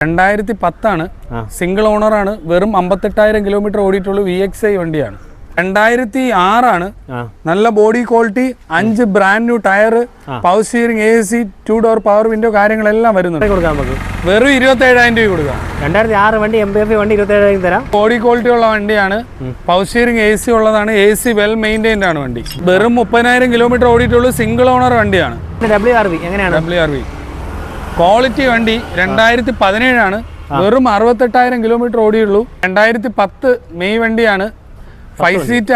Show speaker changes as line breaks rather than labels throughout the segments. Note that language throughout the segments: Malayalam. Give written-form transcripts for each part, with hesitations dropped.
2010 സിംഗിൾ ഓണറാണ്. വെറും 58,000 കിലോമീറ്റർ ഓടിയിട്ടുള്ള VXI വണ്ടിയാണ്. 2006 നല്ല body quality, 5 brand new tyre, power steering, AC, 2 door power window കാര്യങ്ങളെല്ലാം വരുന്നുണ്ട്. വെറും 27,000 രൂപ കൊടുക്കാം.
2006 വണ്ടി MPF വണ്ടി 27,000 തരാം.
ബോഡി ക്വാളിറ്റി ഉള്ള വണ്ടിയാണ്. പവർ സ്റ്റിയറിംഗ് AC ഉള്ളതാണ്. AC വെൽ മെയിൻറ്റൈൻഡ് ആണ് വണ്ടി. വെറും 30,000 കിലോമീറ്റർ ഓടിയിട്ടുള്ള സിംഗിൾ ഓണർ വണ്ടിയാണ്.
WRV എങ്ങനെയാണ്?
WRV ക്വാളിറ്റി വണ്ടി 2017 വെറും 68,000 കിലോമീറ്റർ ഓടിയുള്ളൂ. 2010 മെയ് വണ്ടിയാണ്. 5 സീറ്റ്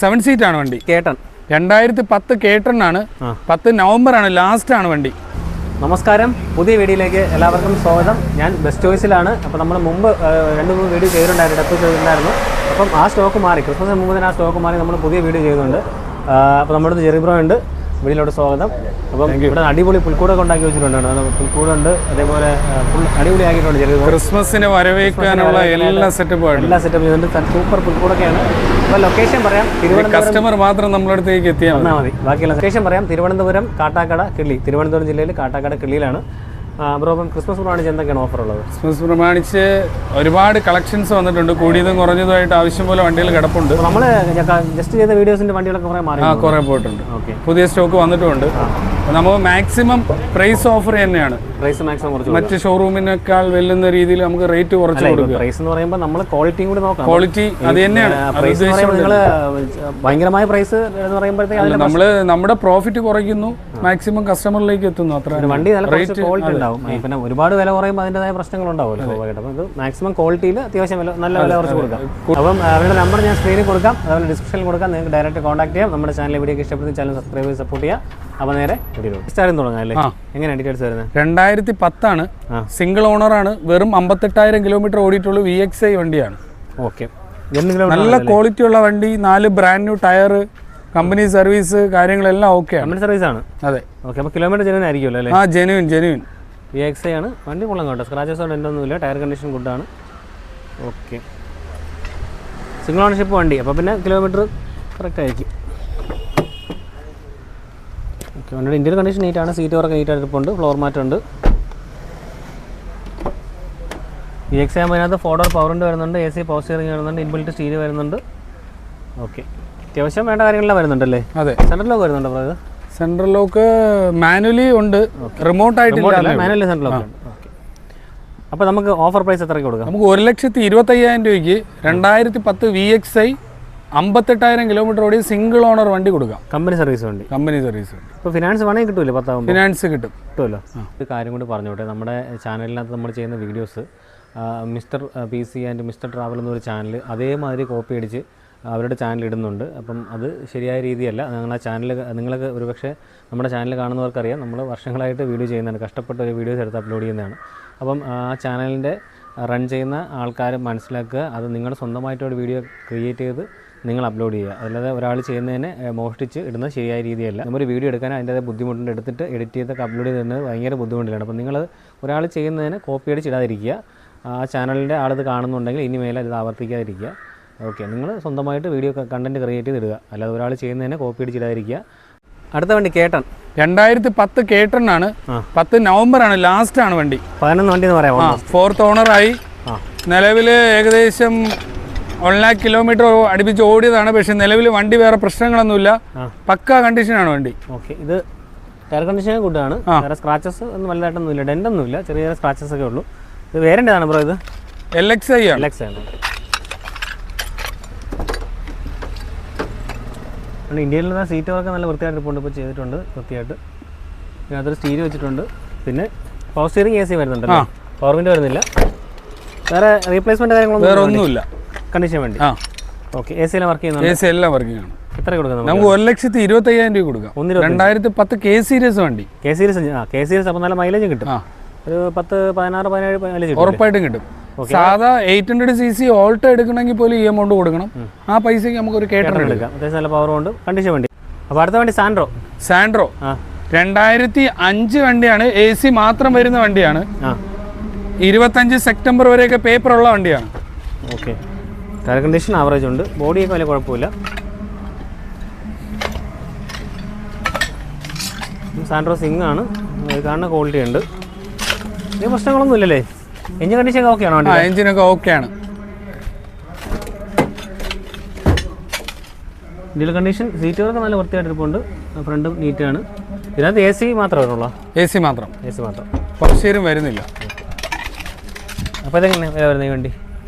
7 സീറ്റ് ആണ് വണ്ടി. 2010 കേട്ടൺ ആണ്. 10 നവംബർ ആണ് ലാസ്റ്റ് ആണ് വണ്ടി.
നമസ്കാരം, പുതിയ വീഡിയോയിലേക്ക് എല്ലാവർക്കും സ്വാഗതം. ഞാൻ ബെസ്റ്റ് ചോയ്സിലാണ്. അപ്പോൾ നമ്മൾ മുമ്പ് 2-3 വീഡിയോ ചെയ്തിട്ടുണ്ടായിരുന്നു, ഡെപ്പ് ചെയ്തിട്ടുണ്ടായിരുന്നു. അപ്പം ആ സ്റ്റോക്ക് മാറി, ക്രിസ്മസിന് മുമ്പ് തന്നെ ആ സ്റ്റോക്ക് മാറി നമ്മൾ പുതിയ വീഡിയോ ചെയ്യുന്നുണ്ട്. അപ്പോൾ നമ്മുടെ ജെറി ബ്രോ ഉണ്ട്, വീഡിയോയിലോട്ട് സ്വാഗതം. അപ്പം ഇവിടെ അടിപൊളി പുൽക്കൂടൊക്കെ ഉണ്ടാക്കി വെച്ചിട്ടുണ്ട്. പുൽക്കൂടുണ്ട്, അതേപോലെ അടിപൊളിയാക്കിയിട്ടുണ്ട്. ചെറിയ
ക്രിസ്മസിന് വരവേൽക്കാനുള്ള എല്ലാ സെറ്റപ്പും
ചെയ്തിട്ടുണ്ട്. സൂപ്പർ പുൽക്കൂടൊക്കെയാണ്. അപ്പോൾ ലൊക്കേഷൻ പറയാം,
കസ്റ്റമർ മാത്രം നമ്മളടുത്തേക്ക് എത്തിയാൽ
മതി. ബാക്കിയുള്ള ലൊക്കേഷൻ പറയാം. തിരുവനന്തപുരം കാട്ടാക്കട കിള്ളി, തിരുവനന്തപുരം ജില്ലയിൽ കാട്ടാക്കട കിള്ളിയിലാണ്. ബ്രോ, അപ്പം ക്രിസ്മസ് പ്രമാണിച്ച് എന്തൊക്കെയാണ് ഓഫർ ഉള്ളത്?
ക്രിസ്മസ് പ്രമാണിച്ച് ഒരുപാട് കളക്ഷൻസ് വന്നിട്ടുണ്ട്. കൂടിയതും കുറഞ്ഞതുമായിട്ട് ആവശ്യം പോലെ വണ്ടികൾ കിടപ്പുണ്ട്.
നമ്മൾ ജസ്റ്റ് ചെയ്ത വീഡിയോസിന്റെ വണ്ടികളൊക്കെ
കുറേ പോയിട്ടുണ്ട്. പുതിയ സ്റ്റോക്ക് വന്നിട്ടുണ്ട്. നമുക്ക് മാക്സിമം പ്രൈസ് ഓഫർ തന്നെയാണ്.
പ്രൈസ് മാക്സിമം
മറ്റ് ഷോറൂമിനേക്കാൾ വെല്ലുന്ന രീതിയിൽ നമുക്ക് റേറ്റ് കുറച്ച് കൊടുക്കുക.
പ്രൈസ് എന്ന് പറയുമ്പോൾ നമ്മൾ ക്വാളിറ്റിയും കൂടി നോക്കാം.
ക്വാളിറ്റി അത് തന്നെയാണ്.
ഭയങ്കരമായ പ്രൈസ് എന്ന് പറയുമ്പോഴത്തേക്ക്
നമ്മൾ നമ്മുടെ പ്രോഫിറ്റ് കുറയ്ക്കുന്നു, മാക്സിമം കസ്റ്റമറിലേക്ക് എത്തുന്നു. അത്ര
വണ്ടി നല്ല ക്വാളിറ്റി ഉണ്ടാവും. പിന്നെ ഒരുപാട് വില കുറയുമ്പോൾ അതിൻ്റെതായ പ്രശ്നങ്ങൾ ഉണ്ടാവുമല്ലോ. അപ്പോൾ ഇത് മാക്സിമം ക്വാളിറ്റിയിൽ അത്യാവശ്യം നല്ല വില കുറച്ച് കൊടുക്കാം. അപ്പം അവരുടെ നമ്പർ ഞാൻ സ്ക്രീനിൽ കൊടുക്കാം, അതുപോലെ ഡിസ്ക്രിപ്ഷനിൽ കൊടുക്കാം. നിങ്ങൾക്ക് ഡയറക്റ്റ് കോൺടാക്ട് ചെയ്യാം. നമ്മുടെ ചാനൽ വീഡിയോ ഇഷ്ടപ്പെടുന്ന ചാനൽ സബ്സ്ക്രൈബ് ചെയ്ത് സപ്പോർട്ട് ചെയ്യുക. അപ്പോൾ നേരെ വീഡിയോ സ്റ്റാർട്ടിങ് തുടങ്ങാം അല്ലേ? എങ്ങനെയാണ് ഡീറ്റെയിൽസ് വരുന്നത്?
2010 സിംഗിൾ ഓണറാണ്. വെറും 58,000 കിലോമീറ്റർ ഓടിയിട്ടുള്ള VXI വണ്ടിയാണ്.
ഓക്കെ,
നല്ല ക്വാളിറ്റി ഉള്ള വണ്ടി, 4 brand new tyre, company service കാര്യങ്ങളെല്ലാം ഓക്കെ.
കമ്പനി സർവീസ് ആണ്.
അതെ.
ഓക്കെ, അപ്പോൾ കിലോമീറ്റർ ജെനുവിൻ ആയിരിക്കുമല്ലോ അല്ലേ?
ജെനുവിൻ
VXI ആണ്. വണ്ടി കൊള്ളാം കേട്ടോ. സ്ക്രാച്ചസ് കൊണ്ട് എന്തൊന്നുമില്ല. ടയർ കണ്ടീഷൻ ഗുഡാണ്. ഓക്കെ, സിംഗിൾ ഓണർഷിപ്പ് വണ്ടി, അപ്പോൾ പിന്നെ കിലോമീറ്റർ കറക്റ്റ് ആയിരിക്കും. ഓക്കെ, വണ്ടിയുടെ ഇന്ത്യൻ കണ്ടീഷൻ നീറ്റാണ്. സീറ്റ് വർക്ക് നീറ്റായിട്ട് ഇരിപ്പുണ്ട്. ഫ്ലോർ മാറ്റ് ഉണ്ട്. VXI ആകുമ്പോൾ അതിനകത്ത് 4 ഡോർ പവർ വിൻഡോ വരുന്നുണ്ട്, AC പവർ സ്റ്റിയറിംഗ് വരുന്നുണ്ട്, ഇൻബിൽറ്റ് സ്റ്റീരിയോ വരുന്നുണ്ട്. ഓക്കെ, അത്യാവശ്യം വേണ്ട കാര്യങ്ങളെല്ലാം വരുന്നുണ്ടല്ലേ?
അതെ.
സെൻട്രൽ ലോക്ക് വരുന്നുണ്ടോ? അപ്പോൾ
സെൻട്രൽ ലോക്ക് മാനുവലി ഉണ്ട്, റിമോട്ട് ആയിട്ടില്ല.
മാനുവലി സെൻട്രൽ ലോക്ക് ഉണ്ട്. ഓക്കെ, അപ്പോൾ നമുക്ക് ഓഫർ പ്രൈസ് എത്രയ്ക്ക് കൊടുക്കാം?
നമുക്ക് 1,25,000 രൂപയ്ക്ക് 2010 VXI 58,000 കിലോമീറ്റർ ഓടി സിംഗിൾ ഓണർ വണ്ടി കൊടുക്കാം.
കമ്പനി സർവീസ് വണ്ടി.
ഇപ്പോൾ
ഫിനാൻസ് വേണമെങ്കിൽ കിട്ടുമല്ലോ? 10
ഫിനാൻസ് കിട്ടുമല്ലോ.
ഒരു കാര്യം കൂടി പറഞ്ഞോട്ടെ, നമ്മുടെ ചാനലിനകത്ത് നമ്മൾ ചെയ്യുന്ന videos mister PC and mister travel എന്നൊരു ചാനൽ അതേമാതിരി കോപ്പി അടിച്ച് അവരുടെ ചാനൽ ഇടുന്നുണ്ട്. അപ്പം അത് ശരിയായ രീതിയല്ല. ഞങ്ങൾ ആ ചാനൽ, നിങ്ങൾക്ക് ഒരുപക്ഷെ നമ്മുടെ ചാനൽ കാണുന്നവർക്കറിയാം, നമ്മൾ വർഷങ്ങളായിട്ട് വീഡിയോ ചെയ്യുന്നതാണ്, കഷ്ടപ്പെട്ട ഒരു വീഡിയോസ് എടുത്ത് അപ്ലോഡ് ചെയ്യുന്നതാണ്. അപ്പം ആ ചാനലിൻ്റെ റൺ ചെയ്യുന്ന ആൾക്കാർ മനസ്സിലാക്കുക, അത് നിങ്ങളുടെ സ്വന്തമായിട്ടൊരു വീഡിയോ ക്രിയേറ്റ് ചെയ്ത് നിങ്ങൾ അപ്ലോഡ് ചെയ്യുക. അല്ലാതെ ഒരാൾ ചെയ്യുന്നതിനെ മോഷ്ടിച്ച് ഇടുന്നത് ശരിയായ രീതിയല്ല. നമ്മളൊരു വീഡിയോ എടുക്കാൻ അതിൻ്റെതായ ബുദ്ധിമുട്ടുണ്ട്, എടുത്തിട്ട് എഡിറ്റ് ചെയ്തൊക്കെ അപ്ലോഡ് ചെയ്യുന്നത് ഭയങ്കര ബുദ്ധിമുട്ടിലാണ്. അപ്പം നിങ്ങൾ ഒരാൾ ചെയ്യുന്നതിന് കോപ്പി അടിച്ച് ഇടാതിരിക്കുക. ആ ചാനലിൻ്റെ ആളത് കാണുന്നുണ്ടെങ്കിൽ ഇനി മേലെ ഇത് ആവർത്തിക്കാതിരിക്കുക. ഓക്കെ, നിങ്ങൾ സ്വന്തമായിട്ട് വീഡിയോ കണ്ടൻറ്റ് ക്രിയേറ്റ് ചെയ്ത് ഇടുക, അല്ലാതെ ഒരാൾ ചെയ്യുന്നതിനെ കോപ്പി അടിച്ചിടാതിരിക്കുക. അടുത്ത വണ്ടി കേട്ടൺ.
2010 കേട്ടൺ ആണ്. 10 നവംബർ ആണ് ലാസ്റ്റ് ആണ് വണ്ടി.
11 വണ്ടി എന്ന് പറയാം.
4th ഓണറായി. നിലവിൽ ഏകദേശം 1 lakh കിലോമീറ്റർ അടുപ്പിച്ച് ഓടിയതാണ്. പക്ഷെ നിലവിൽ വണ്ടി വേറെ പ്രശ്നങ്ങളൊന്നുമില്ല, പക്കാ കണ്ടീഷനാണ് വണ്ടി.
ഓക്കെ, ഇത് ടയർ കണ്ടീഷൻ ഗുഡാണ്. വേറെ സ്ക്രാച്ചസ് ഒന്നും വലുതായിട്ടൊന്നുമില്ല, ഡെൻ്റൊന്നുമില്ല, ചെറിയ ചെറിയ സ്ക്രാച്ചസ് ഒക്കെ ഉള്ളൂ. ഇത് വേറെൻ്റെതാണ് ബ്രോ? ഇത്
LXI ആണ്.
LXI ആണ്. ഇന്ത്യയിൽ നിന്ന് സീറ്റ് വർക്ക് നല്ല വൃത്തിയായിട്ട് ഇപ്പോൾ ചെയ്തിട്ടുണ്ട്, വൃത്തിയായിട്ട്. പിന്നെ അതൊരു സ്റ്റീരിയോ വെച്ചിട്ടുണ്ട്. പിന്നെ പവർ സ്റ്റിയറിംഗ് AC വരുന്നുണ്ട്, പവർ വിൻഡോ വരുന്നില്ല. വേറെ റീപ്ലേസ്മെൻറ്റ് കാര്യങ്ങളൊന്നും
വേറെ ഒന്നുമില്ല.
കണ്ടീഷൻ വേണ്ടി. ഓക്കെ, AC എല്ലാം വർക്ക് ചെയ്യുന്നുണ്ട്.
AC എല്ലാം വർക്കിംഗ് ആണ്.
എത്ര കൊടുക്കാം
നമുക്ക്? 1,25,000 രൂപ കൊടുക്കാം. 2010 K സീരീസ് വണ്ടി.
K സീരീസ് അപ്പോൾ നല്ല മൈലേജ് കിട്ടും. ഒരു 10, 16, 17 മൈലേജ്
ഉറപ്പായിട്ടും കിട്ടും. സാധാ 800cc ഓൾട്ടോ എടുക്കണമെങ്കിൽ പോലും ഈ എമൗണ്ട് കൊടുക്കണം. ആ പൈസക്ക് നമുക്ക് ഒരു കേട്ടൺ എടുക്കാം.
അത്യാവശ്യം നല്ല പവർ കൊണ്ട് കണ്ടീഷൻ വണ്ടി. അപ്പോൾ അടുത്ത വണ്ടി സാൻഡ്രോ.
2005 വണ്ടിയാണ്. AC മാത്രം വരുന്ന വണ്ടിയാണ്. 25 സെപ്റ്റംബർ വരെയൊക്കെ പേപ്പർ ഉള്ള വണ്ടിയാണ്.
ഓക്കെ, ടയർ കണ്ടീഷൻ ആവറേജ് ഉണ്ട്, ബോഡിയൊക്കെ വലിയ കുഴപ്പമില്ല. സാൻഡ്രോ സിംഗ് ആണ്, കാണുന്ന ക്വാളിറ്റി ഉണ്ട്. വലിയ പ്രശ്നങ്ങളൊന്നും ഇല്ലല്ലേ? എഞ്ചിൻ കണ്ടീഷൻ ഓക്കെ ആണോ?
ആ എഞ്ചിനൊക്കെ ഓക്കെയാണ്.
ഇന്ത്യയിൽ കണ്ടീഷൻ, സീറ്റുകളൊക്കെ നല്ല വൃത്തിയായിട്ടിരിപ്പുണ്ട്, ഫ്രണ്ടും നീറ്റാണ്. ഇതിനകത്ത് എ സി മാത്രമേ വരുള്ളൂ?
എ സി മാത്രം, പവർ സ്റ്റിയറിംഗ് വരുന്നില്ല.
അപ്പോൾ ഇതെങ്ങനെ വില വരുന്നത് ഈ വണ്ടി?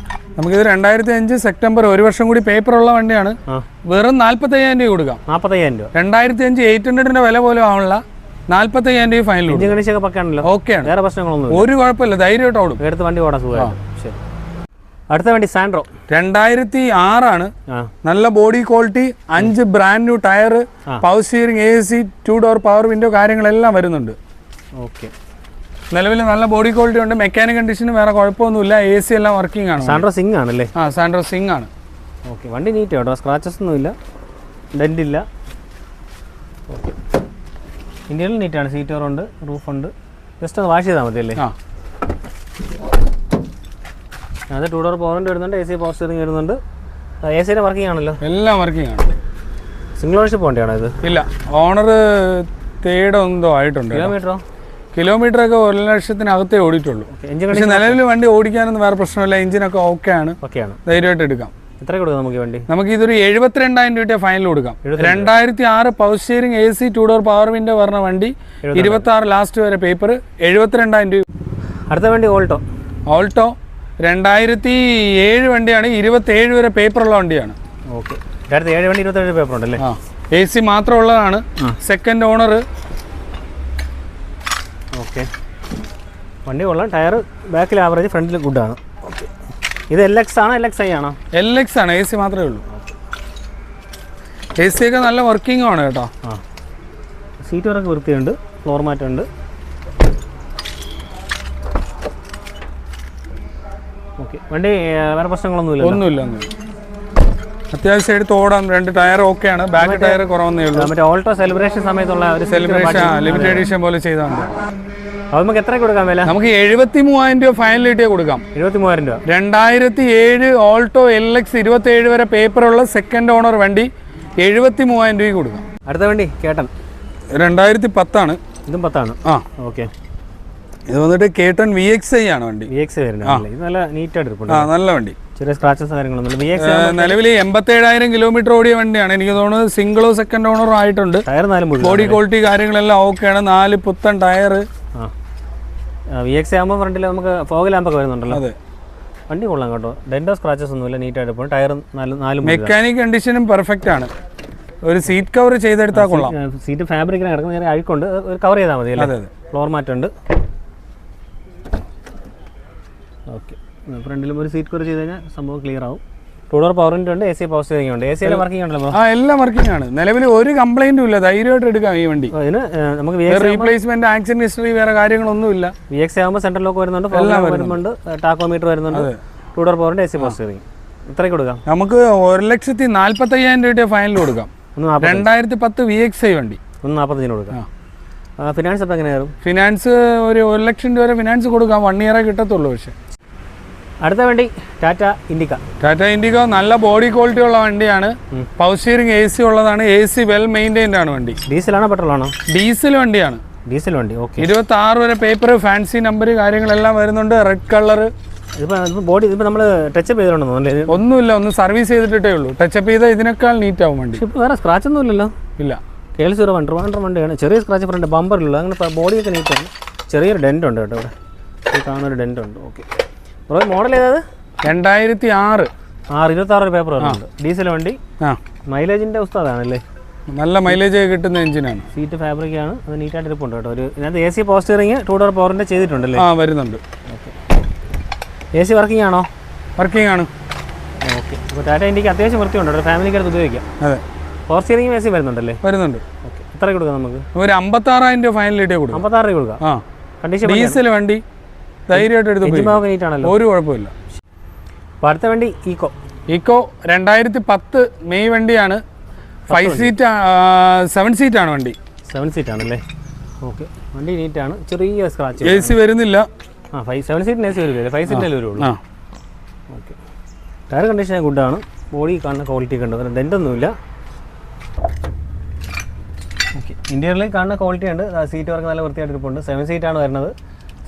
നമുക്കിത് 2005 സെപ്റ്റംബർ, 1 വർഷം കൂടി പേപ്പറുള്ള വണ്ടിയാണ്. വെറും 45,000 രൂപ കൊടുക്കാം.
45,000 രൂപ.
2005 800ന്റെ വില പോലും ആവണില്ല. 45,000 രൂപ ഫൈനൽ.
Engine condition പക്കാണല്ലോ?
ഓക്കെയാണ്,
വേറെ പ്രശ്നങ്ങളൊന്നും
ഒരു കുഴപ്പമില്ല, ധൈര്യമായിട്ട് ഓടും.
എടുത്ത് വണ്ടി ഓടാൻ സുഖമാണ്. ശരി, അടുത്ത വണ്ടി സാൻഡ്രോ.
2006 ആണ്. നല്ല body quality, 5 brand new tyre, power steering, AC, 2 door power window കാര്യങ്ങളെല്ലാം വരുന്നുണ്ട്.
ഓക്കെ,
നിലവിൽ നല്ല ബോഡി ക്വാളിറ്റി ഉണ്ട്. മെക്കാനിക് കണ്ടീഷന് വേറെ കുഴപ്പമൊന്നുമില്ല. AC എല്ലാം വർക്കിംഗ് ആണ്.
സാൻഡ്രോ സിംഗ് ആണല്ലേ?
ആ സാൻഡ്രോ സിംഗ് ആണ്.
ഓക്കെ, വണ്ടി നീറ്റ് കേട്ടോ, സ്ക്രാച്ചസ് ഒന്നുമില്ല, ഡെന്റ് ഇല്ല. ഓക്കെ, ഇന്ത്യയിൽ നീറ്റാണ്. സീറ്റ് കവറുണ്ട്, റൂഫുണ്ട്, ജസ്റ്റ് ഒന്ന് വാഷ് ചെയ്താൽ മതി അല്ലേ? അത് 2 ഡോർ പവർ വിൻഡോ വരുന്നുണ്ട്, AC പവർ സ്റ്റിയറിംഗ് വരുന്നുണ്ട്. AC വർക്കിംഗ് ആണല്ലോ?
എല്ലാം വർക്കിംഗ് ആണ്.
സിംഗിൾ ഓണർഷിപ്പ് വണ്ടിയാണോ ഇത്?
ഇല്ല, ഓണർ തേർഡ് എന്തോ ആയിട്ടുണ്ട്. കിലോമീറ്റർ ഒക്കെ 1,00,000-അകത്തേ ഓടിയിട്ടുള്ളൂ. പക്ഷെ നിലവിൽ വണ്ടി ഓടിക്കാനൊന്നും വേറെ പ്രശ്നമില്ല. എഞ്ചിനൊക്കെ ഓക്കെയാണ്, ധൈര്യമായിട്ട് എടുക്കാം.
എത്ര കൊടുക്കാം നമുക്ക് വണ്ടി?
നമുക്ക് ഇതൊരു 72,000 രൂപ ഫൈനൽ കൊടുക്കാം. 2006 power steering, AC, 2 door power window പറഞ്ഞ വണ്ടി, 26 ലാസ്റ്റ് വരെ പേപ്പർ, 72,000 രൂപ.
അടുത്ത വണ്ടി ഓൾട്ടോ.
ഓൾട്ടോ 2007 വണ്ടിയാണ്, 27 വരെ പേപ്പറുള്ള വണ്ടിയാണ്.
ഓക്കെ, 2007 വണ്ടി 27 പേപ്പർ ഉണ്ടല്ലേ?
AC മാത്രമുള്ളതാണ്, സെക്കൻഡ് ഓണർ.
ഓക്കെ, വണ്ടി കൊള്ളാം. ടയർ ബാക്കിൽ ആവറേജ്, ഫ്രണ്ടിൽ ഗുഡാണ്. ഓക്കെ, ഇത് LX ആണോ LXi ആണോ?
LX ആണ്, AC മാത്രമേ ഉള്ളൂ. AC ഒക്കെ നല്ല വർക്കിംഗ് ആണ് കേട്ടോ.
സീറ്റ് വർക്ക് വൃത്തിയുണ്ട്, ഫ്ലോർ മാറ്റ് ഉണ്ട്. ഓക്കെ, വണ്ടി വേറെ പ്രശ്നങ്ങളൊന്നുമില്ല? ഒന്നുമില്ല.
അത്യാവശ്യം എടുത്ത് ഓടാം. 2 ടയർ ഓക്കെയാണ്, ബാക്ക് ടയർ കുറവെന്നേ ഉള്ളൂ.
മറ്റേ ഓൾട്ടോ സെലിബ്രേഷൻ സമയത്തുള്ള ഒരു
സെലിബ്രേഷൻ ലിമിറ്റഡ് എഡിഷൻ പോലെ ചെയ്താണ്.
അത് നമുക്ക് എത്ര കൊടുക്കാം വില?
നമുക്ക് 73,000 രൂപ ഫൈനൽ കിട്ടിയേ കൊടുക്കാം.
73,000 രൂപ.
2007 ഓൾട്ടോ LX 27 വരെ പേപ്പറുള്ള സെക്കൻഡ് ഓണർ വണ്ടി, 73,000 രൂപ കൊടുക്കാം.
അടുത്ത വണ്ടി കേട്ടൻ.
2010 ആണ്.
ഇതും 10 ആണ്. ഓക്കെ,
ഇത് വന്നിട്ട് കേട്ടൺ VXi ആണ് വണ്ടി.
VXi വരുന്നത്. ഇത് നല്ല നീറ്റായിട്ട് ഇരിപ്പുണ്ട്.
നല്ല വണ്ടി,
ചെറിയ സ്ക്രാച്ചസ് കാര്യങ്ങളൊന്നും.
നിലവിൽ 87,000 കിലോമീറ്റർ ഓടിയ വണ്ടിയാണ്. എനിക്ക് തോന്നുന്നത് സിംഗിളോ സെക്കൻഡ് ഓണറോ ആയിട്ടുണ്ട്.
ടയർ 4
ബോഡി ക്വാളിറ്റി കാര്യങ്ങളെല്ലാം ഓക്കെയാണ്. 4 പുത്തൻ ടയർ.
VXi ആകുമ്പോൾ ഫ്രണ്ടിൽ നമുക്ക് ഫോഗ് ലാമ്പൊക്കെ വരുന്നുണ്ടല്ലോ. അതെ, വണ്ടി കൊള്ളാം കേട്ടോ. ഡെൻഡോ സ്ക്രാച്ചസ് ഒന്നുമില്ല, നീറ്റായിട്ട് പോകും. ടയർ 4
മെക്കാനിക് കണ്ടീഷനും പെർഫെക്റ്റ് ആണ്. ഒരു സീറ്റ് കവർ ചെയ്തെടുത്താൽ കൊള്ളാം.
സീറ്റ് ഫാബ്രിക്കിന് കിടക്കുന്ന നേരെ അഴുക്കുണ്ട്, ഒരു കവർ ചെയ്താൽ മതി അല്ലേ? ഫ്ലോർ മാറ്റ് ഉണ്ട്. ഓക്കെ, ഫ്രണ്ടിലും ഒരു സീറ്റ് കവർ ചെയ്ത് കഴിഞ്ഞാൽ സംഭവം ക്ലിയർ ആവും. 2 ഡോർ പവർ വിൻഡോ ഉണ്ട്, AC പവർ സ്റ്റിയറിംഗ് ഉണ്ട്. AC എല്ലാം വർക്കിംഗ് ഉണ്ടല്ലോ? എല്ലാം വർക്കിംഗ് ആണ്. നിലവിൽ ഒരു കംപ്ലൈന്റും ഇല്ല, ധൈര്യമായിട്ട് എടുക്കാം ഈ വണ്ടി. നമുക്ക് റീപ്ലേസ്മെന്റ്, ആക്സിഡന്റ് ഹിസ്റ്ററി, വേറെ കാര്യങ്ങളൊന്നുമില്ല. VXi ആകുമ്പോൾ സെൻട്രൽ ലോക്ക് വരുന്നുണ്ട്, വരുന്നുണ്ട്, ടാക്കോമീറ്റർ വരുന്നുണ്ട്, 2 ഡോർ പവറിന്റെ AC പവർ സ്റ്റിയറിംഗ്. ഇത്രയ്ക്ക് കൊടുക്കാം. നമുക്ക് 1,45,000 രൂപ ഫൈനൽ കൊടുക്കാം. 2010 VXi വണ്ടി 1,45,000 കൊടുക്കാം. ഫിനാൻസ് അപ്പോൾ എങ്ങനെയായിരുന്നു?
ഫിനാൻസ് ഒരു 1,00,000 രൂപ വരെ ഫിനാൻസ് കൊടുക്കാം. 1 ഇയറേ കിട്ടത്തുള്ളൂ. പക്ഷേ
അടുത്ത വണ്ടി ടാറ്റ ഇൻഡിഗോ നല്ല ബോഡി ക്വാളിറ്റി ഉള്ള വണ്ടിയാണ്.
പവർ സ്റ്റിയറിംഗ്, AC ഉള്ളതാണ്. AC വെൽ മെയിൻറ്റൈൻഡ് ആണ് വണ്ടി.
ഡീസലാണോ പെട്രോൾ ആണോ?
ഡീസൽ വണ്ടിയാണ്.
ഡീസൽ വണ്ടി. ഓക്കെ,
26 വരെ പേപ്പർ, ഫാൻസി നമ്പർ കാര്യങ്ങളെല്ലാം വരുന്നുണ്ട്. Red colour.
ഇതിപ്പോൾ ബോഡി ഇതിപ്പോൾ നമ്മൾ ടച്ചപ്പ് ചെയ്തിട്ടുണ്ടോ?
ഒന്നുമില്ല, ഒന്ന് സർവീസ് ചെയ്തിട്ടേ ഉള്ളൂ. ടച്ചപ്പ് ചെയ്താൽ ഇതിനേക്കാൾ നീറ്റ് ആവും വണ്ടി.
ഇപ്പോൾ വേറെ സ്ക്രാച്ച് ഒന്നും ഇല്ലല്ലോ? ഇല്ല. KL01 100 വണ്ടിയാണ്. ചെറിയ സ്ക്രാച്ച് ഫ്രണ്ട് ബമ്പറിലുള്ളൂ. അങ്ങനെ ബോഡിയൊക്കെ നീറ്റാണ്. ചെറിയൊരു ഡെൻറ്റ് ഉണ്ട് കേട്ടോ ഇവിടെ. ഈ കാണുന്നൊരു ഡെൻറ്റ് ഉണ്ട്. ഓക്കെ, മോഡൽ ഏതായത്?
2006.
26 പേപ്പർ വരുന്നുണ്ട്. ഡീസൽ വണ്ടി. മൈലേജിൻ്റെ ഉസ്താദാണല്ലേ?
നല്ല മൈലേജ് കിട്ടുന്ന എഞ്ചിനാണ്.
സീറ്റ് ഫാബ്രിക്കാണ്, അത് നീറ്റായിട്ട് ഇരിപ്പുണ്ട് കേട്ടോ. ഒരു ഇതിനകത്ത് AC പവർ സ്റ്റിയറിംഗ്, 2 ഡോർ പവറിൻ്റെ ചെയ്തിട്ടുണ്ടല്ലേ?
വരുന്നുണ്ട്.
ഓക്കെ, AC വർക്കിംഗ് ആണോ?
വർക്കിംഗ് ആണ്.
ഓക്കെ, അപ്പോൾ ടാറ്റ ഇൻഡിക്ക് അത്യാവശ്യം വൃത്തിയുണ്ട്, ഒരു ഫാമിലിക്ക് അടുത്ത് ഉപയോഗിക്കാം.
അതെ,
പവർ സ്റ്റിയറിംഗ് AC വരുന്നുണ്ടല്ലേ?
വരുന്നുണ്ട്.
ഓക്കെ, എത്ര കൊടുക്കാം നമുക്ക്?
ഒരു 56,000 രൂപ ഫൈനൽ കിട്ടിയാൽ കൊടുക്കാം. 56
രൂപ കൊടുക്കാം. കണ്ടീഷൻ
ഡീസൽ വണ്ടി, ധൈര്യമായിട്ട് എടുത്ത്
നീറ്റാണല്ലോ,
ഒരു കുഴപ്പമില്ല.
അപ്പോൾ അടുത്ത വണ്ടി
ഈക്കോ 2010 മെയ് വണ്ടിയാണ്. 5 സീറ്റ് 7 സീറ്റാണ് വണ്ടി.
7 സീറ്റാണല്ലേ? ഓക്കെ, വണ്ടി നീറ്റാണ്. ചെറിയ സ്ക്രാച്ച്,
AC വരുന്നില്ല.
7 സീറ്റിന് AC വരില്ല, 5 സീറ്റിനല്ലേ വരുള്ളൂ. ഓക്കെ, ടയർ കണ്ടീഷൻ ഗുഡാണ്. ബോഡി കാണുന്ന ക്വാളിറ്റി ഒക്കെ ഉണ്ട്, ഡെൻ്റൊന്നുമില്ല. ഓക്കെ, ഇന്റീരിയറിൽ കാണുന്ന ക്വാളിറ്റി ഉണ്ട്. സീറ്റ് വർക്ക് നല്ല വൃത്തിയായിട്ട് ഇരിപ്പുണ്ട്. 7 സീറ്റാണ് വരുന്നത്.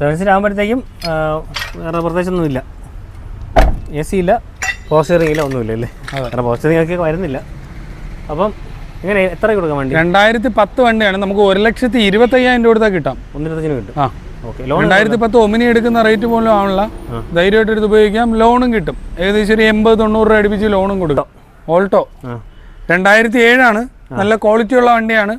സെവൻ സീറ്റ് ആകുമ്പോഴത്തേക്കും വേറെ പ്രത്യേകിച്ചൊന്നുമില്ല. AC ഇല്ല, പവർ സ്റ്റിയറിംഗ് ഇല്ല, ഒന്നുമില്ല അല്ലേ? കാരണം പവർ സ്റ്റിയറിംഗ് ഒക്കെ വരുന്നില്ല. അപ്പം ഇങ്ങനെ എത്ര കൊടുക്കാൻ വേണ്ടി?
2010 വണ്ടിയാണ്. നമുക്ക് 1,25,000 രൂപ കൊടുത്താൽ കിട്ടാം.
1,25,000 കിട്ടും.
ആ ഓക്കെ. 2010 ഒമിനി എടുക്കുന്ന റേറ്റ് പോലും ആവണില്ല. ധൈര്യമായിട്ട് എടുത്ത് ഉപയോഗിക്കാം. ലോണും കിട്ടും. ഏകദേശം ഒരു 80-90 രൂപ അടുപ്പിച്ച് ലോണും കൊടുക്കാം. ഓൾട്ടോ 2007 ആണ്. നല്ല ക്വാളിറ്റി ഉള്ള വണ്ടിയാണ്.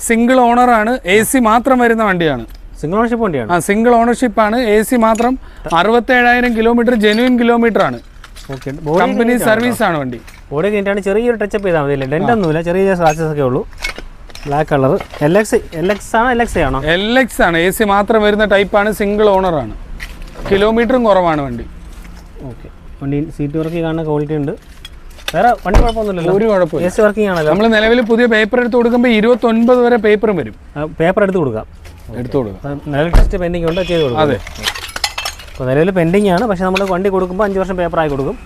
സിംഗിൾ ഓണറാണ്. AC മാത്രം വരുന്ന വണ്ടിയാണ്.
സിംഗിൾ ഓണർഷിപ്പ് വണ്ടിയാണ്.
ആ സിംഗിൾ ഓണർഷിപ്പ് ആണ്. AC മാത്രം. 67,000 കിലോമീറ്റർ ജെന്യൂൻ കിലോമീറ്റർ ആണ്. കമ്പനി സർവീസ് ആണ് വണ്ടി.
ബോഡി കഴിഞ്ഞിട്ടാണ് ചെറിയൊരു ടച്ചപ്പ് ചെയ്താൽ മതി. ഡെന്റ് ഒന്നുമില്ല, ചെറിയ സ്ക്രാച്ചസ് ഒക്കെ ഉള്ളൂ. Black colour. LX ആണോ LX ആണോ?
LX ആണ്. AC മാത്രം വരുന്ന ടൈപ്പാണ്. സിംഗിൾ ഓണറാണ്. കിലോമീറ്ററും കുറവാണ് വണ്ടി.
ഓക്കെ. വണ്ടി സീറ്റ് വർക്ക് കാണുന്ന ക്വാളിറ്റി ഉണ്ട്. വേറെ വണ്ടി കുഴപ്പമൊന്നുമില്ലല്ലോ?
ഒരു കുഴപ്പമില്ല.
AC വർക്കിംഗ് ആണല്ലോ.
നമ്മൾ നിലവിൽ പുതിയ പേപ്പർ എടുത്ത് കൊടുക്കുമ്പോൾ 29 വരെ പേപ്പറും വരും.
പേപ്പർ എടുത്ത് കൊടുക്കാം. നിലവിൽ ടെസ്റ്റ് പെൻഡിങ് ഉണ്ട്, ചെയ്ത് കൊടുക്കും.
അതെ.
അപ്പോൾ നിലവിൽ പെൻഡിങ് ആണ്. പക്ഷേ നമ്മൾ വണ്ടി കൊടുക്കുമ്പോൾ 5 വർഷം പേപ്പറായി കൊടുക്കും.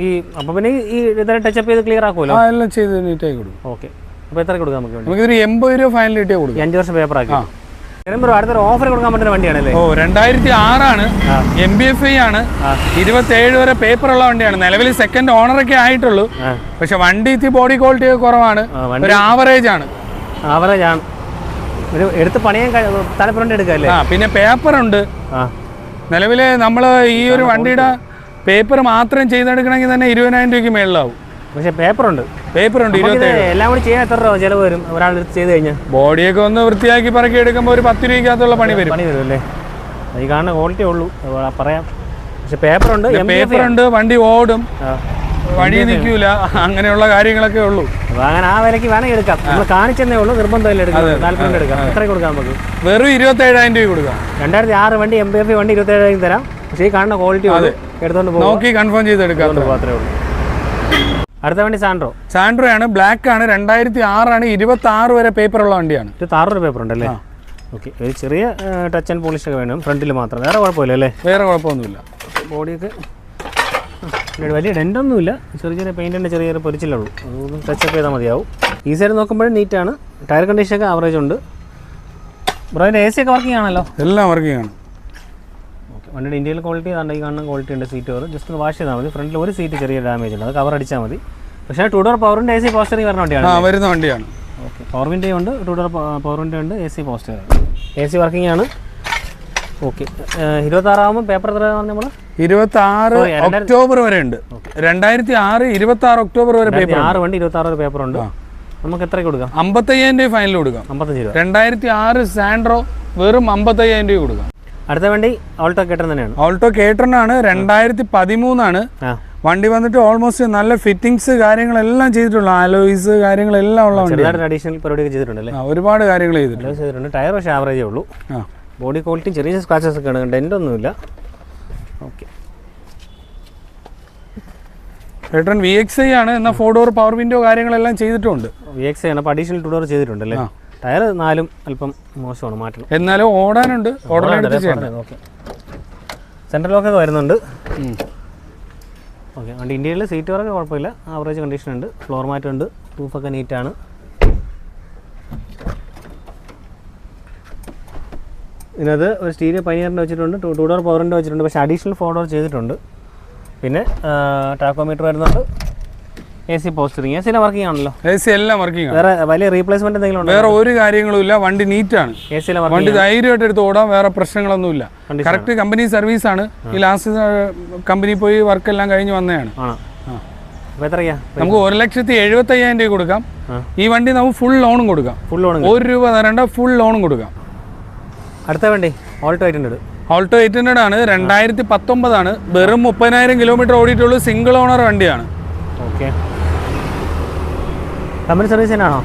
ഈ അപ്പോൾ പിന്നെ ഈ ഇതെല്ലാം ടച്ചപ്പ് ചെയ്ത് ക്ലിയർ ആക്കുമല്ലോ?
എല്ലാം ചെയ്ത് നീറ്റായി കൊടുക്കും.
ഓക്കെ. അപ്പോൾ എത്ര കൊടുക്കാം നമുക്ക്?
നമുക്കിതൊരു 80 രൂപ ഫൈനൽ കിട്ടിയാൽ കൊടുക്കും.
5 വർഷം പേപ്പറാക്കി. അടുത്തൊരു ഓഫർ കൊടുക്കാൻ പറ്റുന്ന വണ്ടിയാണല്ലേ?
2006 ആണ്. MBFI ആണ്. 27 വരെ പേപ്പർ ഉള്ള വണ്ടിയാണ്. നിലവിൽ സെക്കൻഡ് ഓണറൊക്കെ ആയിട്ടുള്ളൂ. പക്ഷെ വണ്ടി ബോഡി ക്വാളിറ്റി കുറവാണ്. ഒരു ആവറേജ് ആണ്.
ഒരു എടുത്ത് പണിയാൻ താല്പര്യം എടുക്കാല്ലേ?
പിന്നെ പേപ്പർ ഉണ്ട്. നിലവില് നമ്മൾ ഈ ഒരു വണ്ടിയുടെ പേപ്പർ മാത്രം ചെയ്തെടുക്കണമെങ്കിൽ തന്നെ 20,000 രൂപയ്ക്ക് മേളിലാവും.
പക്ഷെ പേപ്പറുണ്ട്.
27.
എല്ലാം കൂടി ചെയ്യാൻ എത്ര രൂപ ചിലവ് വരും ഒരാൾ ചെയ്ത് കഴിഞ്ഞാൽ?
ബോഡിയൊക്കെ ഒന്ന് വൃത്തിയാക്കി പറക്കി എടുക്കുമ്പോൾ ഒരു 10 രൂപയ്ക്കകത്തുള്ള പണി വരും
അല്ലേ? ഈ കാണുന്ന ക്വാളിറ്റി ഉള്ളൂ പറയാം. പക്ഷെ പേപ്പറുണ്ട്,
വണ്ടി ഓടും, വഴി നിൽക്കൂല, അങ്ങനെയുള്ള കാര്യങ്ങളൊക്കെ ഉള്ളൂ.
അങ്ങനെ ആ വിലക്ക് വേണമെങ്കിൽ എടുക്കാം. നമ്മൾ കാണിച്ചെന്നേ ഉള്ളൂ, നിർബന്ധമില്ല എടുക്കാം. താല്പര്യം എടുക്കാം. എത്ര കൊടുക്കാം നമുക്ക്?
വെറും 27,000 രൂപ കൊടുക്കാം.
2006 വണ്ടി MBFI വണ്ടി 27,000 തരാം. പക്ഷേ ഈ കാണുന്ന ക്വാളിറ്റി എടുത്തോണ്ട്
നോക്കി കൺഫേം ചെയ്തെടുക്കാം.
മാത്രമേ ഉള്ളൂ. അടുത്ത വണ്ടി സാൻഡ്രോ ആണ്. ബ്ലാക്ക് ആണ്. 2006 ആണ്. 26 വരെ പേപ്പർ ഉള്ള വണ്ടിയാണ്. 26 വരെ പേപ്പർ ഉണ്ടല്ലേ? ഓക്കെ. ഒരു ചെറിയ ടച്ച് ആൻഡ് പോളിഷ് ഒക്കെ വേണം ഫ്രണ്ടിൽ മാത്രം. വേറെ കുഴപ്പമില്ല അല്ലേ?
വേറെ കുഴപ്പമൊന്നുമില്ല.
ബോഡിയൊക്കെ വലിയ ഡെൻ്റൊന്നുമില്ല. ചെറിയ പെയിൻറ്റിൻ്റെ ചെറിയൊരു പൊരിച്ചിലുള്ളൂ. അതൊന്നും ടച്ചപ്പ് ചെയ്താൽ മതിയാവും. ഈ സൈഡ് നോക്കുമ്പോഴും നീറ്റാണ്. ടയർ കണ്ടീഷനൊക്കെ ആവറേജ് ഉണ്ട്. ബ്രോയിൻ്റെ AC ഒക്കെ വർക്കിംഗ് ആണല്ലോ?
എല്ലാം വർക്കിംഗ് ആണ്.
ഓക്കെ. വണ്ടിയുടെ ഇന്ത്യയിൽ ക്വാളിറ്റി ഈ കാണുന്ന ക്വാളിറ്റി ഉണ്ട്. സീറ്റ് കവർ ജസ്റ്റ് ഒന്ന് വാഷ് ചെയ്താൽ മതി. ഫ്രണ്ടിൽ ഒരു സീറ്റ് ചെറിയ ഡാമേജ് ഉണ്ട്, അത് കവർ അടിച്ചാൽ മതി. പക്ഷേ 2 ഡോർ പവറിൻ്റെ AC പോസ്റ്ററിങ് വരുന്ന വണ്ടിയാണ്. ഓക്കെ. പവർ വിൻഡോ ഉണ്ട്, 2 ഡോർ പവർ വിൻഡോ ഉണ്ട്, AC പോസ്റ്റർ. AC വർക്കിംഗ് ആണ്. ഓക്കെ. 26 ആകുമ്പോൾ പേപ്പർ എത്ര നമ്മൾ? 26 ഒക്ടോബർ വരെ ഉണ്ട്. 2006 26 ഒക്ടോബർ വരെ പേപ്പർ. 6 വണ്ടി 26 വരെ പേപ്പർ ഉണ്ട്. നമുക്ക് എത്ര കൊടുക്കാം? 55,000 രൂപ ഫൈനൽ കൊടുക്കാം. 55 രൂപ. 2006 സാൻഡ്രോ വെറും 55,000 രൂപ കൊടുക്കാം. അടുത്ത വണ്ടി ഓൾട്ടോ കേട്ടൺ തന്നെയാണ്.
ഓൾട്ടോ കേട്ടൺ ആണ്. 2013 ആണ് വണ്ടി. വന്നിട്ട് ഓൾമോസ്റ്റ് നല്ല ഫിറ്റിംഗ്സ് കാര്യങ്ങളെല്ലാം ചെയ്തിട്ടുള്ള ആലോയ്സ് കാര്യങ്ങളെല്ലാം ഉള്ള വണ്ടി.
അഡീഷണൽ പരിപാടിയൊക്കെ ചെയ്തിട്ടുണ്ടല്ലേ?
ഒരുപാട് കാര്യങ്ങൾ ചെയ്തിട്ടുണ്ട്.
ടയർ പക്ഷേ ആവറേജേ ഉള്ളൂ. ബോഡി ക്വാളിറ്റി ചെറിയ സ്ക്രാച്ചസ് ഒക്കെ ആണ്, ഡെൻ്റ് ഒന്നുമില്ല. ഓക്കെ.
കേട്ടൺ VXI ആണ്. എന്നാൽ 4 ഡോർ പവർ വിൻഡോ കാര്യങ്ങളെല്ലാം ചെയ്തിട്ടുണ്ട്.
VXI ആണ്. അപ്പോൾ അഡീഷണൽ 2 ഡോർ ചെയ്തിട്ടുണ്ടല്ലേ? ടയർ 4 അല്പം മോശമാണ്, മാറ്റണം.
എന്നാലും ഓടാനുണ്ട്.
ഓക്കെ. സെൻട്രൽ ലോക്കൊക്കെ വരുന്നുണ്ട്. ഓക്കെ. വണ്ടി ഇന്ത്യയിൽ സീറ്റ് വർക്ക് കുഴപ്പമില്ല, ആവറേജ് കണ്ടീഷൻ ഉണ്ട്. ഫ്ലോർ മാറ്റ് ഉണ്ട്. റൂഫൊക്കെ നീറ്റാണ്. ഇതിനകത്ത് ഒരു സ്റ്റീരിയോ പൈനിയറിൻ്റെ വെച്ചിട്ടുണ്ട്, 2 ഡോർ പവറിൻ്റെ വെച്ചിട്ടുണ്ട്. പക്ഷേ അഡീഷണൽ 4 ഡോർ ചെയ്തിട്ടുണ്ട്. പിന്നെ ടാക്കോമീറ്റർ വരുന്നുണ്ട്. AC പോസ്റ്ററിങ്. AC എല്ലാം വർക്കിംഗ് ആണല്ലോ? AC എല്ലാം വർക്കിംഗ് ആണ്. വേറെ വലിയ റീപ്ലേസ്മെന്റ് എന്തെങ്കിലും ഉണ്ടോ? വേറെ ഒരു കാര്യങ്ങളും ഇല്ല. വണ്ടി നീറ്റാണ്. AC എല്ലാം വണ്ടി ധൈര്യമായിട്ട് എടുത്ത് ഓടാം. വേറെ പ്രശ്നങ്ങളൊന്നുമില്ല. കറക്റ്റ് കമ്പനി സർവീസ് ആണ്. ഈ ലാസ്റ്റ് കമ്പനി പോയി വർക്ക് എല്ലാം കഴിഞ്ഞ് വന്നതാണ്. നമുക്ക് 1,75,000 രൂപ കൊടുക്കാം. ഈ വണ്ടി നമുക്ക് ഫുൾ ലോണും കൊടുക്കാം. 1 രൂപ തരേണ്ട, ഫുൾ ലോണും കൊടുക്കാം. അടുത്ത വണ്ടി ഓൾട്ടോ 800. ഓൾട്ടോ 800 ആണ്. 2019 ആണ്. വെറും 30,000 കിലോമീറ്റർ ഓടിയിട്ടുള്ളൂ. സിംഗിൾ ഓണർ വണ്ടിയാണ്. ഓക്കെ. കമ്പനി സർവീസ് തന്നെയാണോ?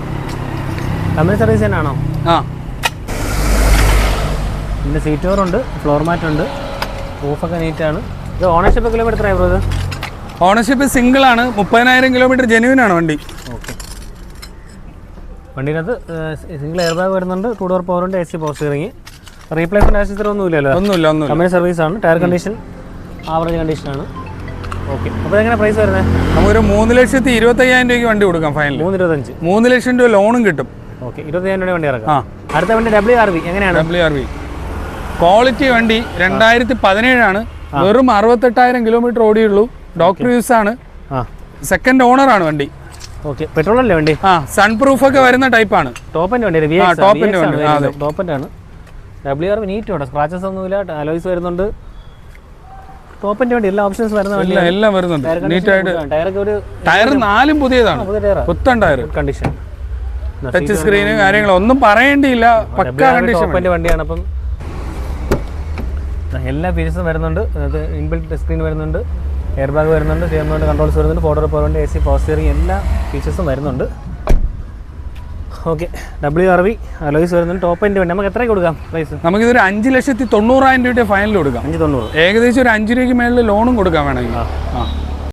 ആ. ഇതിൻ്റെ സീറ്റ് കവർ ഉണ്ട്, ഫ്ലോർ മാറ്റ് ഉണ്ട്, റൂഫൊക്കെ നീറ്റാണ്. ഇത് ഓണർഷിപ്പ് കിലോമീറ്റർ എത്രയാണ് ബ്രോ? ഇത് ഓണർഷിപ്പ് സിംഗിൾ ആണ്. 30,000 കിലോമീറ്റർ ജെന്യൂൻ ആണ് വണ്ടി. ഓക്കെ. വണ്ടിനകത്ത് സിംഗിൾ എയർ ബാഗ് വരുന്നുണ്ട്. 2 ഡോർ പവർ ഉണ്ട്. AC power steering. റീപ്ലേസ്മെന്റ് ആവശ്യത്തിന് ഒന്നുമില്ലല്ലോ? ഒന്നുമില്ല. കമ്പനി സർവീസ് ആണ്. ടയർ കണ്ടീഷൻ ആവറേജ് കണ്ടീഷനാണ്. ഓക്കെ. അപ്പോൾ എങ്ങനെ പ്രൈസ് വരുന്നത്? നമുക്കൊരു 3,25,000 രൂപയ്ക്ക് വണ്ടി കൊടുക്കാം ഫൈനൽ. 3 ലക്ഷം രൂപ ലോണും കിട്ടും. ഓക്കെ. 25,000 രൂപ വണ്ടി ഇറക്കാം. അടുത്ത വണ്ടി WRV എങ്ങനെയാണ്? WRV
ക്വാളിറ്റി വണ്ടി 2017 വെറും 68,000 കിലോമീറ്റർ ഓടിയുള്ളൂ. ഡോക്ടർ യൂസ് ആണ്. സെക്കൻഡ് ഓണർ ആണ് വണ്ടി.
ഓക്കെ, പെട്രോൾ അല്ലേ വണ്ടി?
സൺ പ്രൂഫ് ഒക്കെ വരുന്ന ടൈപ്പാണ്.
ടോപ്പിന്റെ വണ്ടി, ടോപ്പിന്റെ ആണ്. WRV നീറ്റ് ഉണ്ട്, സ്ക്രാച്ചസ് ഒന്നുമില്ല, അലോയ്സ് വരുന്നുണ്ട്. ടോപ്പിന്റെ വണ്ടി എല്ലാ ഓപ്ഷൻസ് വരുന്ന വണ്ടി
എല്ലാം വരുന്നുണ്ട്. നീറ്റായിട്ട് ടയർ 4 പുതിയതാണ്, പുത്തൻ ടയർ
കണ്ടീഷൻ.
ടച്ച് സ്ക്രീന് കാര്യങ്ങളൊന്നും പറയേണ്ടിയില്ല, പക്കാ കണ്ടീഷൻ
വണ്ടിയാണ്. അപ്പം എല്ലാ ഫീച്ചേഴ്സും വരുന്നുണ്ട്. ഇൻബിൽറ്റ് സ്ക്രീൻ വരുന്നുണ്ട്, എയർ ബാഗ് വരുന്നുണ്ട്, സ്റ്റീയറിംഗ് കൺട്രോൾസ് വരുന്നുണ്ട്, photo point, AC power steering, എല്ലാ ഫീച്ചേഴ്സും വരുന്നുണ്ട്. ഓക്കെ, WRV അലോയ്സ് വരുന്നുണ്ട്. ടോപ്പ് എൻ്റെ വണ്ടി നമുക്ക് എത്രയ്ക്ക് കൊടുക്കാം പ്രൈസ്?
നമുക്കിതൊരു 5,90,000 രൂപ ഫൈനൽ കൊടുക്കാം.
590,
ഏകദേശം ഒരു 5 രൂപയ്ക്ക് മേളിൽ ലോണും കൊടുക്കാം വേണമെങ്കിൽ.